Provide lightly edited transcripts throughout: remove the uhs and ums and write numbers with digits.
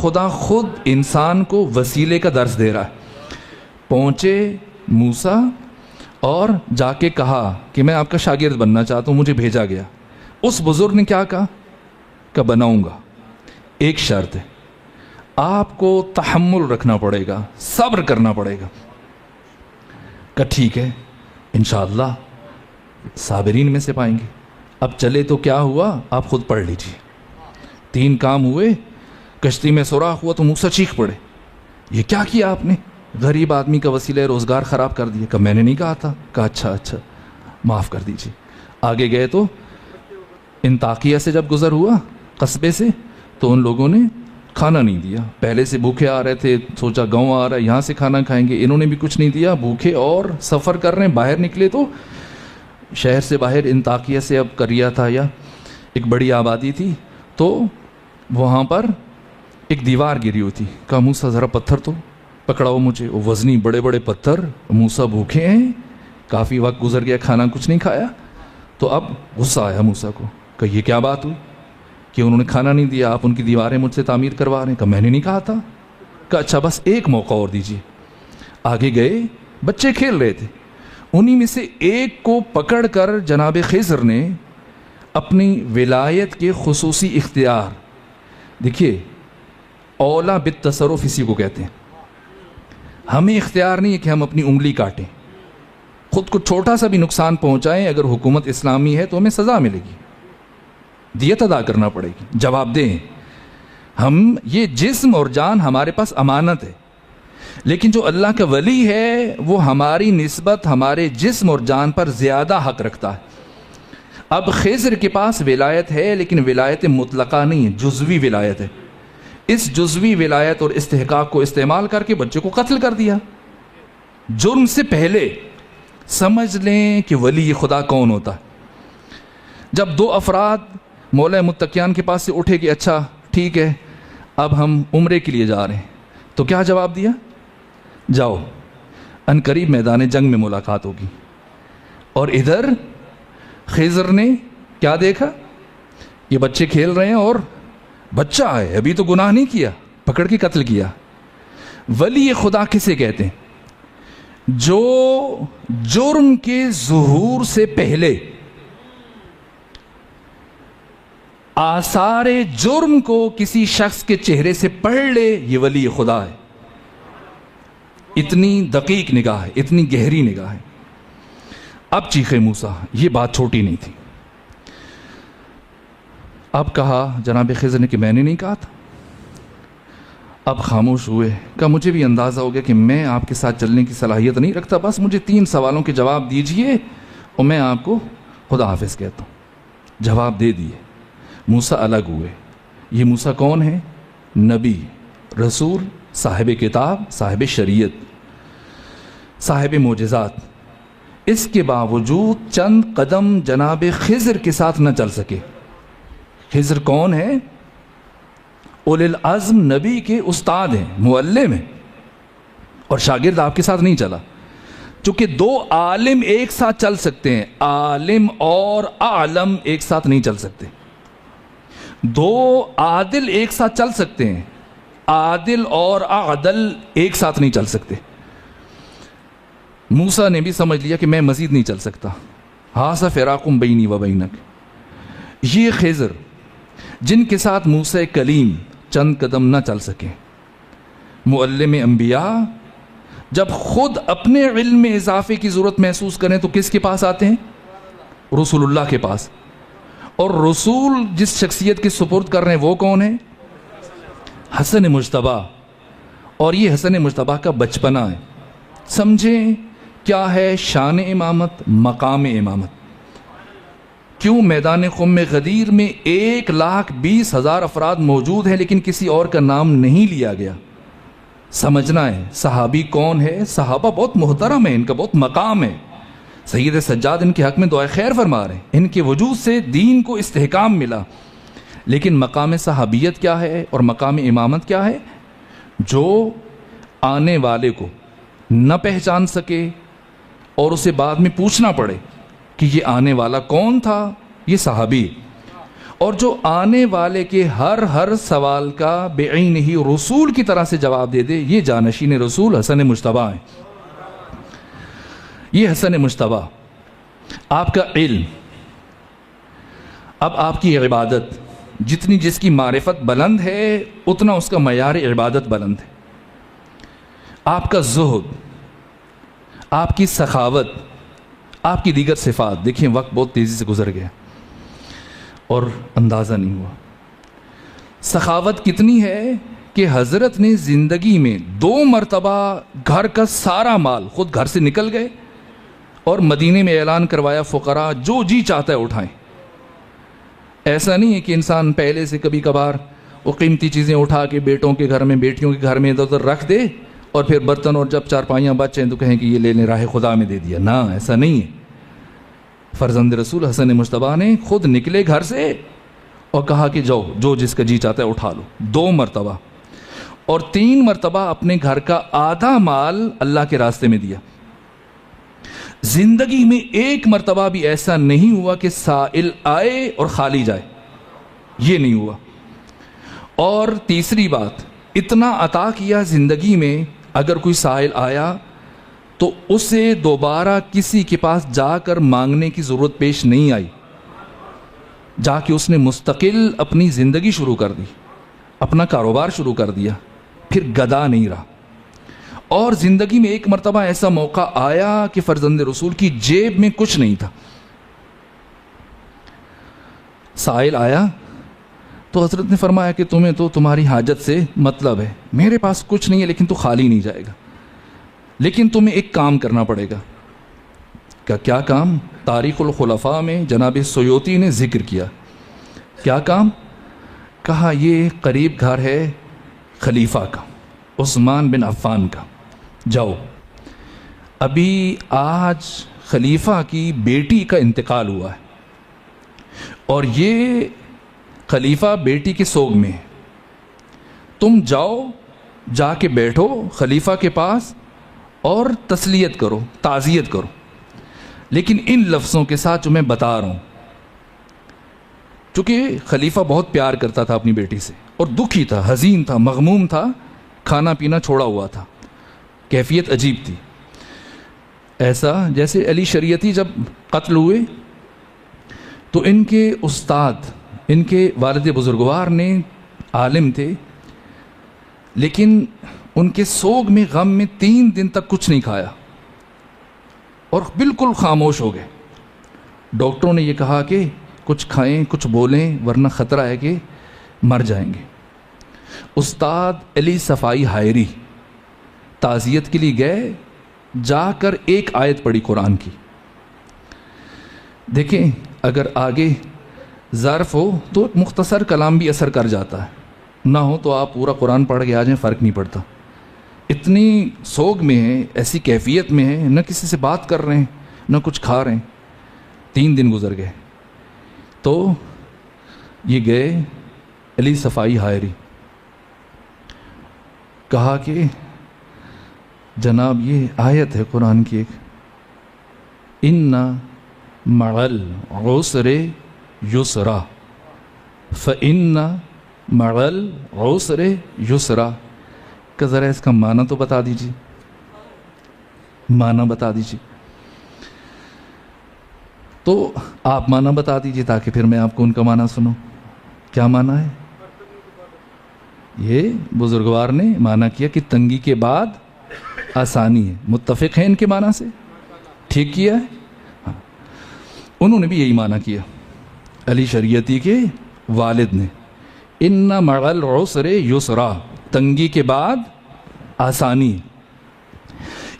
خدا خود انسان کو وسیلے کا درس دے رہا ہے۔ پہنچے موسیٰ اور جا کے کہا کہ میں آپ کا شاگرد بننا چاہتا ہوں، مجھے بھیجا گیا۔ اس بزرگ نے کیا کہا کہ بناؤں گا، ایک شرط ہے، آپ کو تحمل رکھنا پڑے گا، صبر کرنا پڑے گا۔ کہ ٹھیک ہے انشاءاللہ صابرین میں سے پائیں گے۔ اب چلے تو کیا ہوا آپ خود پڑھ لیجیے۔ 3 کام ہوئے، کشتی میں سوراخ ہوا تو موسیٰ چیخ پڑے، یہ کیا کیا آپ نے؟ غریب آدمی کا وسیلہ روزگار خراب کر دیا۔ کہ میں نے نہیں کہا تھا۔ کہا اچھا معاف کر دیجیے۔ آگے گئے تو انطاکیہ سے جب گزر ہوا قصبے سے، تو ان لوگوں نے کھانا نہیں دیا۔ پہلے سے بھوکے آ رہے تھے، سوچا گاؤں آ رہا ہے یہاں سے کھانا کھائیں گے، انہوں نے بھی کچھ نہیں دیا، بھوکے اور سفر کر رہے ہیں۔ باہر نکلے تو شہر سے باہر انطاکیہ سے، اب کریا تھا یا ایک بڑی آبادی تھی، تو وہاں پر ایک دیوار گری ہوئی تھی۔ کہا موسیٰ ذرا پتھر تو پکڑاؤ مجھے۔ وہ وزنی بڑے بڑے پتھر، موسیٰ بھوکے ہیں، کافی وقت گزر گیا، کھانا کچھ نہیں کھایا۔ تو اب غصہ آیا موسیٰ کو کہ یہ کیا بات ہوئی کہ انہوں نے کھانا نہیں دیا، آپ ان کی دیواریں مجھ سے تعمیر کروا رہے ہیں۔ کہ میں نے نہیں کہا تھا۔ کہ اچھا بس ایک موقع اور دیجیے۔ آگے گئے، بچے کھیل رہے تھے، انہی میں سے ایک کو پکڑ کر جناب خضر نے اپنی ولایت کے خصوصی اختیار، دیکھیے اولا بالتصرف اسی کو کہتے ہیں، ہمیں اختیار نہیں ہے کہ ہم اپنی انگلی کاٹیں، خود کو چھوٹا سا بھی نقصان پہنچائیں، اگر حکومت اسلامی ہے تو ہمیں سزا ملے گی، دیت ادا کرنا پڑے گی، جواب دیں۔ ہم یہ جسم اور جان ہمارے پاس امانت ہے، لیکن جو اللہ کا ولی ہے وہ ہماری نسبت ہمارے جسم اور جان پر زیادہ حق رکھتا ہے۔ اب خضر کے پاس ولایت ہے، لیکن ولایت مطلقہ نہیں ہے، جزوی ولایت ہے۔ اس جزوی ولایت اور استحقاق کو استعمال کر کے بچے کو قتل کر دیا۔ جرم سے پہلے سمجھ لیں کہ ولی خدا کون ہوتا ہے۔ جب 2 افراد مولا متقیان کے پاس سے اٹھے کہ اچھا ٹھیک ہے اب ہم عمرے کے لیے جا رہے ہیں، تو کیا جواب دیا؟ جاؤ ان قریب میدان جنگ میں ملاقات ہوگی۔ اور ادھر خضر نے کیا دیکھا؟ یہ بچے کھیل رہے ہیں اور بچہ ہے، ابھی تو گناہ نہیں کیا، پکڑ کے قتل کیا۔ ولی خدا کسے کہتے ہیں؟ جو جرم کے ظہور سے پہلے آثار جرم کو کسی شخص کے چہرے سے پڑھ لے، یہ ولی خدا ہے۔ اتنی دقیق نگاہ ہے، اتنی گہری نگاہ ہے۔ اب چیخے موسیٰ، یہ بات چھوٹی نہیں تھی۔ اب کہا جناب خضر نے کہ میں نے نہیں کہا تھا۔ اب خاموش ہوئے۔ کہا مجھے بھی اندازہ ہو گیا کہ میں آپ کے ساتھ چلنے کی صلاحیت نہیں رکھتا، بس مجھے 3 سوالوں کے جواب دیجئے اور میں آپ کو خدا حافظ کہتا ہوں۔ جواب دے دیے۔ موسیٰ الگ ہوئے۔ یہ موسیٰ کون ہے؟ نبی، رسول، صاحب کتاب، صاحب شریعت، صاحب معجزات۔ اس کے باوجود چند قدم جناب خضر کے ساتھ نہ چل سکے۔ خضر کون ہے؟ اولی العزم نبی کے استاد ہیں، معلم ہیں، اور شاگرد آپ کے ساتھ نہیں چلا۔ چونکہ 2 عالم ایک ساتھ چل سکتے ہیں، عالم اور عالم ایک ساتھ نہیں چل سکتے۔ 2 عادل ایک ساتھ چل سکتے ہیں، عادل اور عدل ایک ساتھ نہیں چل سکتے۔ موسیٰ نے بھی سمجھ لیا کہ میں مزید نہیں چل سکتا، ھذا فراق بینی و بینک۔ یہ خضر جن کے ساتھ موسیٰ کلیم چند قدم نہ چل سکے، معلم انبیاء، جب خود اپنے علم میں اضافے کی ضرورت محسوس کریں تو کس کے پاس آتے ہیں؟ رسول اللہ کے پاس۔ اور رسول جس شخصیت کے سپرد کر رہے ہیں وہ کون ہے؟ حسن مجتبیٰ۔ اور یہ حسن مجتبیٰ کا بچپنا ہے۔ سمجھیں کیا ہے شان امامت، مقام امامت۔ کیوں میدان خم غدیر میں 1,20,000 افراد موجود ہیں لیکن کسی اور کا نام نہیں لیا گیا؟ سمجھنا ہے صحابی کون ہے۔ صحابہ بہت محترم ہے، ان کا بہت مقام ہے۔ سید سجاد ان کے حق میں دعائے خیر فرما رہے ہیں، ان کے وجود سے دین کو استحکام ملا۔ لیکن مقام صحابیت کیا ہے اور مقام امامت کیا ہے؟ جو آنے والے کو نہ پہچان سکے اور اسے بعد میں پوچھنا پڑے کہ یہ آنے والا کون تھا، یہ صحابی۔ اور جو آنے والے کے ہر سوال کا بعین ہی رسول کی طرح سے جواب دے دے، یہ جانشین رسول حسن مجتبیٰ ہیں۔ یہ حسن مجتبیٰ، آپ کا علم، اب آپ کی عبادت، جتنی جس کی معرفت بلند ہے اتنا اس کا معیار عبادت بلند ہے۔ آپ کا زہد، آپ کی سخاوت، آپ کی دیگر صفات، دیکھیں وقت بہت تیزی سے گزر گیا اور اندازہ نہیں ہوا۔ سخاوت کتنی ہے کہ حضرت نے زندگی میں 2 مرتبہ گھر کا سارا مال خود گھر سے نکل گئے اور مدینے میں اعلان کروایا فقراء جو جی چاہتا ہے اٹھائیں۔ ایسا نہیں ہے کہ انسان پہلے سے کبھی کبھار وہ قیمتی چیزیں اٹھا کے بیٹوں کے گھر میں، بیٹیوں کے گھر میں ادھر ادھر رکھ دے اور پھر برتن اور جب چارپائیاں بچیں تو کہیں کہ یہ لے لیں راہ خدا میں دے دیا۔ نہ، ایسا نہیں ہے۔ فرزند رسول حسن مجتبیٰ نے خود نکلے گھر سے اور کہا کہ جاؤ جو جس کا جی چاہتا ہے اٹھا لو، 2 مرتبہ، اور 3 مرتبہ اپنے گھر کا آدھا مال اللہ کے راستے میں دیا۔ زندگی میں 1 مرتبہ بھی ایسا نہیں ہوا کہ سائل آئے اور خالی جائے، یہ نہیں ہوا۔ اور تیسری بات، اتنا عطا کیا زندگی میں، اگر کوئی سائل آیا تو اسے دوبارہ کسی کے پاس جا کر مانگنے کی ضرورت پیش نہیں آئی، جا کے اس نے مستقل اپنی زندگی شروع کر دی، اپنا کاروبار شروع کر دیا، پھر گدا نہیں رہا۔ اور زندگی میں 1 مرتبہ ایسا موقع آیا کہ فرزند رسول کی جیب میں کچھ نہیں تھا، سائل آیا تو حضرت نے فرمایا کہ تمہیں تو تمہاری حاجت سے مطلب ہے، میرے پاس کچھ نہیں ہے لیکن تو خالی نہیں جائے گا، لیکن تمہیں ایک کام کرنا پڑے گا۔ کیا کام؟ تاریخ الخلفاء میں جناب سیوطی نے ذکر کیا۔ کیا کام؟ کہا یہ قریب گھر ہے خلیفہ کا، عثمان بن عفان کا، جاؤ، ابھی آج خلیفہ کی بیٹی کا انتقال ہوا ہے اور یہ خلیفہ بیٹی کے سوگ میں ہے، تم جاؤ، جا کے بیٹھو خلیفہ کے پاس اور تسلیت کرو، تعزیت کرو، لیکن ان لفظوں کے ساتھ جو میں بتا رہا ہوں، چونکہ خلیفہ بہت پیار کرتا تھا اپنی بیٹی سے اور دکھی تھا، حزین تھا، مغموم تھا، کھانا پینا چھوڑا ہوا تھا، کیفیت عجیب تھی۔ ایسا جیسے علی شریعتی جب قتل ہوئے تو ان کے استاد، ان کے والد بزرگوار نے، عالم تھے، لیکن ان کے سوگ میں، غم میں 3 دن تک کچھ نہیں کھایا اور بالکل خاموش ہو گئے۔ ڈاکٹروں نے یہ کہا کہ کچھ کھائیں، کچھ بولیں، ورنہ خطرہ ہے کہ مر جائیں گے۔ استاد علی صفائی حائری تعزیت کے لیے گئے، جا کر ایک آیت پڑھی قرآن کی۔ دیکھیں اگر آگے ظرف ہو تو مختصر کلام بھی اثر کر جاتا ہے، نہ ہو تو آپ پورا قرآن پڑھ کے آ جائیں، فرق نہیں پڑتا۔ اتنی سوگ میں ہیں، ایسی کیفیت میں ہیں، نہ کسی سے بات کر رہے ہیں، نہ کچھ کھا رہے ہیں، 3 دن گزر گئے۔ تو یہ گئے علی صفائی حائری، کہا کہ جناب یہ آیت ہے قرآن کی ایک، اِنَّ مَعَ الْعُسْرِ یسرا فَإِنَّ مَعَ الْعُسْرِ یسرا، کہ ذرا اس کا معنی تو بتا دیجیے، معنی بتا دیجیے۔ تو آپ معنی بتا دیجیے تاکہ پھر میں آپ کو ان کا معنی سنوں۔ کیا معنی ہے؟ یہ بزرگوار نے معنی کیا کہ تنگی کے بعد آسانی ہے، متفق ہیں ان کے معنی سے، ٹھیک کیا ہے؟ ہاں، انہوں نے بھی یہی معنی کیا، علی شریعتی کے والد نے، اِنَّ مَعَ الْعُسْرِ یُسْرًا، تنگی کے بعد آسانی۔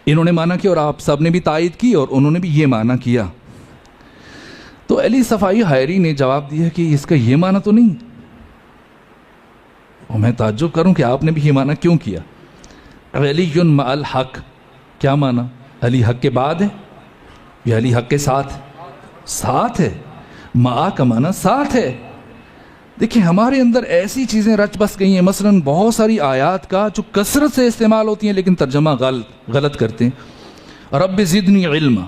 انہوں نے معنی کیا اور آپ سب نے بھی تائید کی اور انہوں نے بھی یہ معنی کیا۔ تو علی صفائی حائری نے جواب دیا کہ اس کا یہ معنی تو نہیں، اور میں تعجب کروں کہ آپ نے بھی یہ معنی کیوں کیا۔ علی مع الحق، کیا معنی؟ علی حق کے بعد ہے یا علی حق کے ساتھ؟ ساتھ ہے، مع کا معنی ساتھ ہے۔ دیکھیں ہمارے اندر ایسی چیزیں رچ بس گئی ہیں، مثلاً بہت ساری آیات کا جو کثرت سے استعمال ہوتی ہیں لیکن ترجمہ غلط کرتے ہیں۔ رب زدنی علما،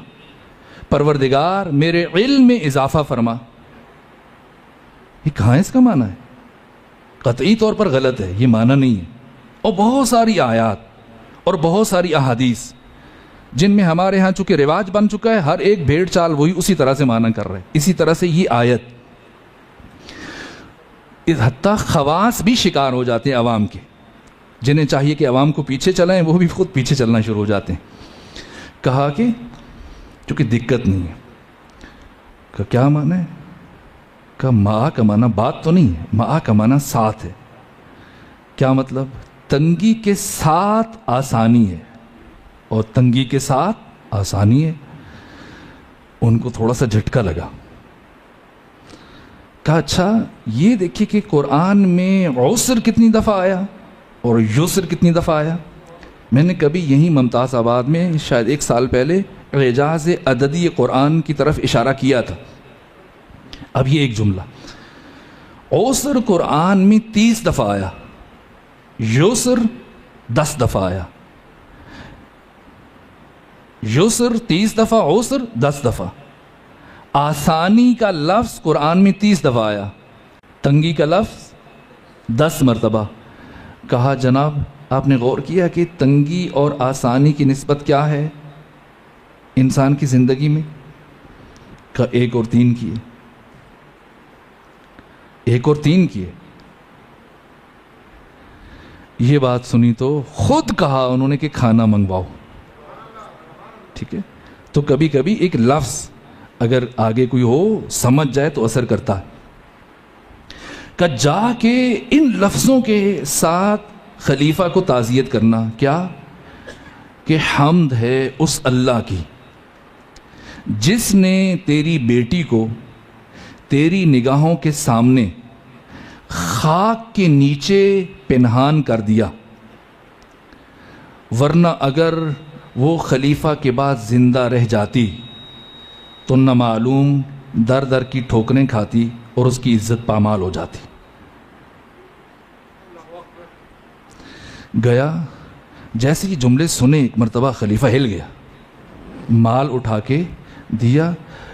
پروردگار میرے علم میں اضافہ فرما۔ یہ کہاں اس کا معنی ہے؟ قطعی طور پر غلط ہے، یہ معنی نہیں ہے۔ اور بہت ساری آیات اور بہت ساری احادیث جن میں ہمارے ہاں چونکہ رواج بن چکا ہے، ہر ایک بھیڑ چال وہی اسی طرح سے معنی کر رہے ہیں۔ اسی طرح سے یہ آیت، حتیٰ خواص بھی شکار ہو جاتے ہیں عوام کے، جنہیں چاہیے کہ عوام کو پیچھے چلائیں، وہ بھی خود پیچھے چلنا شروع ہو جاتے ہیں۔ کہا کہ چونکہ دقت نہیں ہے، کہ کیا معنی ہے؟ کہ ماں کا معنی بات تو نہیں ہے، ماں کا معنی ساتھ ہے۔ کیا مطلب؟ تنگی کے ساتھ آسانی ہے، اور تنگی کے ساتھ آسانی ہے۔ ان کو تھوڑا سا جھٹکا لگا، کہا اچھا یہ دیکھیے کہ قرآن میں عسر کتنی دفعہ آیا اور یسر کتنی دفعہ آیا۔ میں نے کبھی یہیں ممتاز آباد میں شاید 1 سال پہلے اعجاز عددی قرآن کی طرف اشارہ کیا تھا۔ اب یہ ایک جملہ، عسر قرآن میں 30 دفعہ آیا، یسر 10 دفعہ آیا۔ یسر 30 دفعہ، عسر 10 دفعہ۔ آسانی کا لفظ قرآن میں 30 دفعہ آیا، تنگی کا لفظ 10 مرتبہ۔ کہا جناب آپ نے غور کیا کہ تنگی اور آسانی کی نسبت کیا ہے انسان کی زندگی میں؟ کہا 1 اور 3 کیے، 1 اور 3 کیے۔ یہ بات سنی تو خود کہا انہوں نے کہ کھانا منگواؤ۔ ٹھیک ہے، تو کبھی کبھی ایک لفظ اگر آگے کوئی ہو سمجھ جائے تو اثر کرتا ہے۔ کہ جا کے ان لفظوں کے ساتھ خلیفہ کو تعزیت کرنا، کیا کہ حمد ہے اس اللہ کی جس نے تیری بیٹی کو تیری نگاہوں کے سامنے خاک کے نیچے پنہان کر دیا، ورنہ اگر وہ خلیفہ کے بعد زندہ رہ جاتی تو نہ معلوم در در کی ٹھوکریں کھاتی اور اس کی عزت پامال ہو جاتی۔ گیا جیسے یہ جملے سنے ایک مرتبہ خلیفہ ہل گیا، مال اٹھا کے دیا،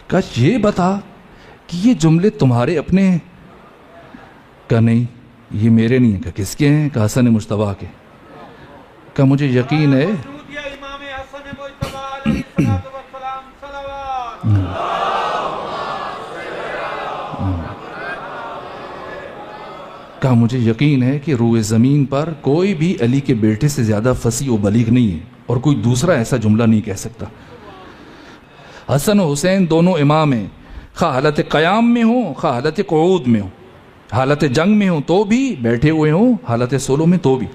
کہا یہ بتا کہ یہ جملے تمہارے اپنے ہیں؟ کہا نہیں یہ میرے نہیں ہیں۔ کہا کس کے ہیں؟ کہا حسن مجتبیٰ کے۔ کہا مجھے یقین ہے کہا مجھے یقین ہے کہ روئے زمین پر کوئی بھی علی کے بیٹے سے زیادہ فصیح و بلیغ نہیں ہے، اور کوئی دوسرا ایسا جملہ نہیں کہہ سکتا۔ حسن و حسین دونوں امام ہیں، خواہ حالت قیام میں ہوں خواہ حالت قعود میں ہوں، حالت جنگ میں ہوں تو بھی، بیٹھے ہوئے ہوں حالت سولو میں تو بھی۔